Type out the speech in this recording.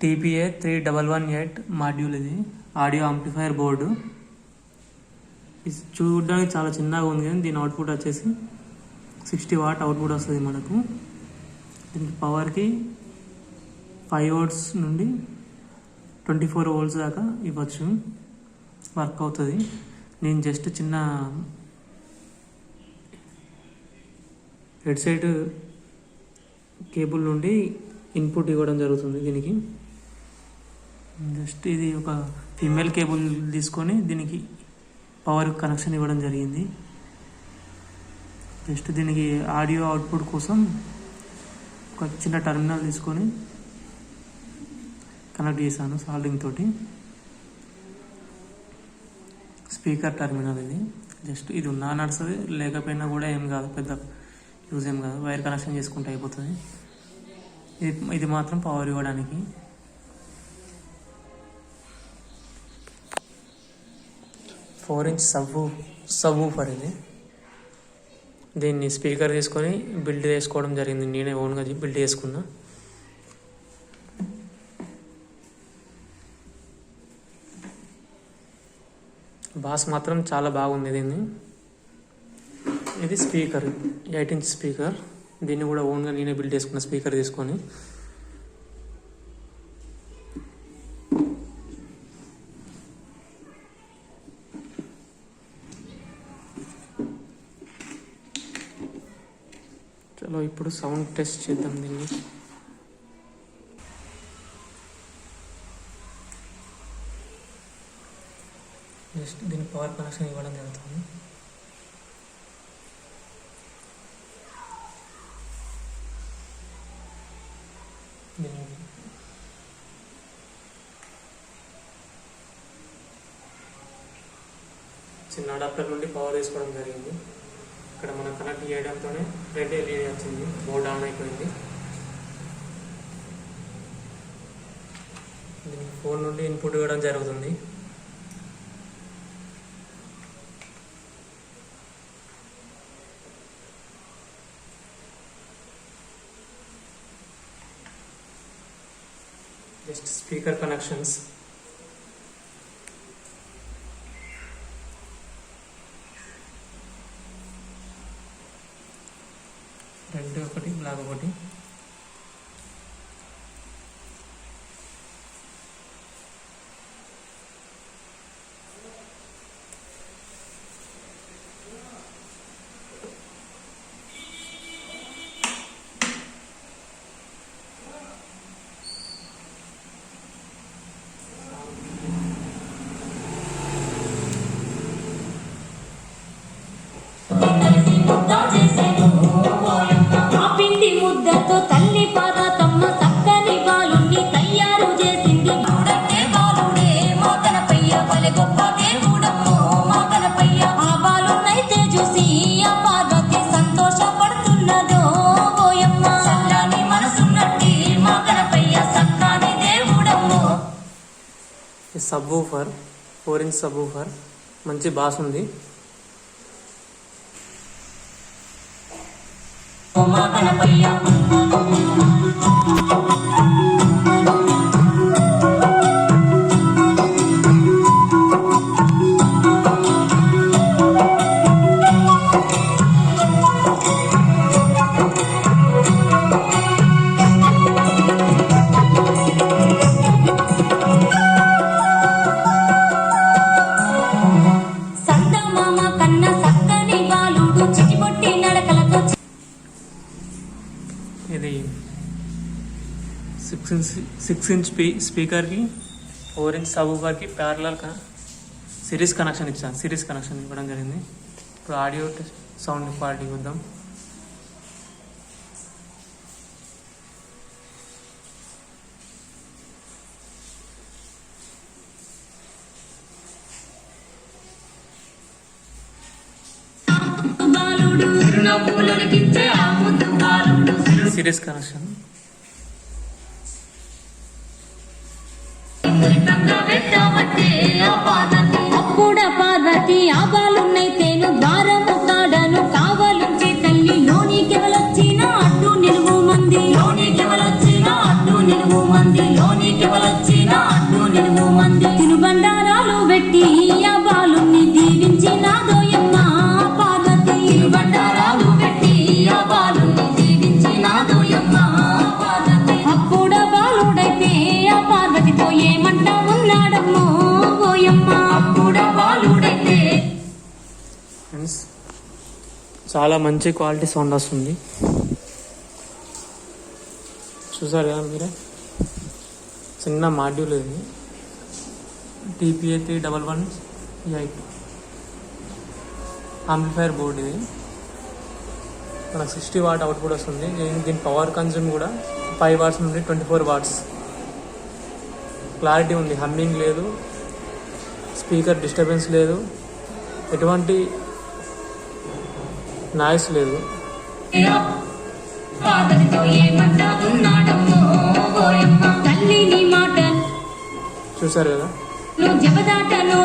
TPA 3118 module. ఇది audio amplifier board. ఇది చూడడానికి చాలా చిన్నగా ఉంది కానీ దీని అవుట్పుట్ వచ్చేసి 60 వాట్ అవుట్పుట్ వస్తుంది మనకు. దీనికి పవర్కి 5 వోల్ట్స్ నుండి 24 వోల్ట్స్ దాకా ఇవ్వచ్చు, వర్క్ అవుతుంది. నేను జస్ట్ చిన్న హెడ్సెట్ కేబుల్ నుండి ఇన్పుట్ ఇవ్వడం జరుగుతుంది దీనికి. జస్ట్ ఇది ఒక ఫీమేల్ కేబుల్ తీసుకొని దీనికి పవర్ కనెక్షన్ ఇవ్వడం జరిగింది. జస్ట్ దీనికి ఆడియో అవుట్పుట్ కోసం ఒక చిన్న టర్మినల్ తీసుకొని కనెక్ట్ చేశాను సాల్డింగ్ తోటి. స్పీకర్ టర్మినల్ ఇది. జస్ట్ ఇది ఉన్నా నడుస్తుంది, లేకపోయినా కూడా ఏం కాదు, పెద్ద యూజ్ ఏం కాదు. వైర్ కనెక్షన్ చేసుకుంటే అయిపోతుంది. ఇది మాత్రం పవర్ ఇవ్వడానికి. ఫోర్ ఇంచ్ సబ్ ఊఫర్ ఇది. దీన్ని స్పీకర్ తీసుకొని బిల్డ్ చేసుకోవడం జరిగింది. నేనే ఓన్గా బిల్డ్ చేసుకున్నా. బాస్ మాత్రం చాలా బాగుంది దీన్ని. ఇది స్పీకర్ 8 ఇంచ్ స్పీకర్. దీన్ని కూడా ఓన్గా నేనే బిల్డ్ చేసుకున్న స్పీకర్ తీసుకొని. చలో ఇప్పుడు సౌండ్ టెస్ట్ చేద్దాం దీన్ని. జస్ట్ దీని పవర్ కనెక్షన్ ఇవ్వడం జరుగుతుంది. చిన్న అడాప్టర్ నుండి పవర్ తీసుకోవడం జరిగింది. ఇక్కడ మనం కనెక్ట్ చేయడంతోనే రెడ్ ఎల్ఈడి వచ్చింది, బోర్డ్ ఆన్ అయిపోయింది. దీనికి ఫోన్ నుండి ఇన్పుట్ ఇవ్వడం జరుగుతుంది. Just speaker connections. రెడ్ ఒకటి, బ్లాక్ ఒకటి. Subwoofer 4 inch subwoofer, మంచి బాస్ ఉంది. ఇది 6 ఇంచ్ స్పీకర్కి 4 ఇంచ్ సబ్ ఊఫర్కి ప్యారలల్ సిరీస్ కనెక్షన్ ఇవ్వడం జరిగింది. ఇప్పుడు ఆడియో సౌండ్ క్వాలిటీ చూద్దాం. Series connection. పార్వతి ఆబాలున్నైతేను ద్వారము కాడను కావలుంచి తల్లి లోనికి ఎవలొచ్చినా అడ్డు నిలువు మంది ఎవరొచ్చిన అడ్డు నిలువు మంది తినుబండారాలు పెట్టి ఆ బాలుని దీవించినాదోయమ్మ పార్వతి తినుబండారాలు పెట్టి ఆ బాలుని దీవించినాదోయమ్మ పార్వతి అప్పుడ బాలుడైతే ఆ పార్వతితో ఏమంట ఉన్నాడమ్మో ఓయమ్మ అప్పుడ బాలుడైతే. ఫ్రెండ్స్ చాలా మంచి క్వాలిటీ సౌండ్ వస్తుంది, చూసారు కదా మీరే. చిన్న మాడ్యూల్ ఇది, TPA 3118 ఆంప్లిఫైర్ బోర్డ్. ఇది మనకు 60 వాట్ అవుట్పుట్ వస్తుంది. దీని పవర్ కన్జ్యూమ్ కూడా 5 వాట్స్ నుండి 24 వాట్స్. క్లారిటీ ఉంది, హమ్మింగ్ లేదు, స్పీకర్ డిస్టర్బెన్స్ లేదు, ఎటువంటి నాయిస్ లేదు. పార్వతితో ఏమంట ఉన్నాడమ్మో ఓయమ్మ తల్లిని మాట చూసారు కదా. జపదాటలో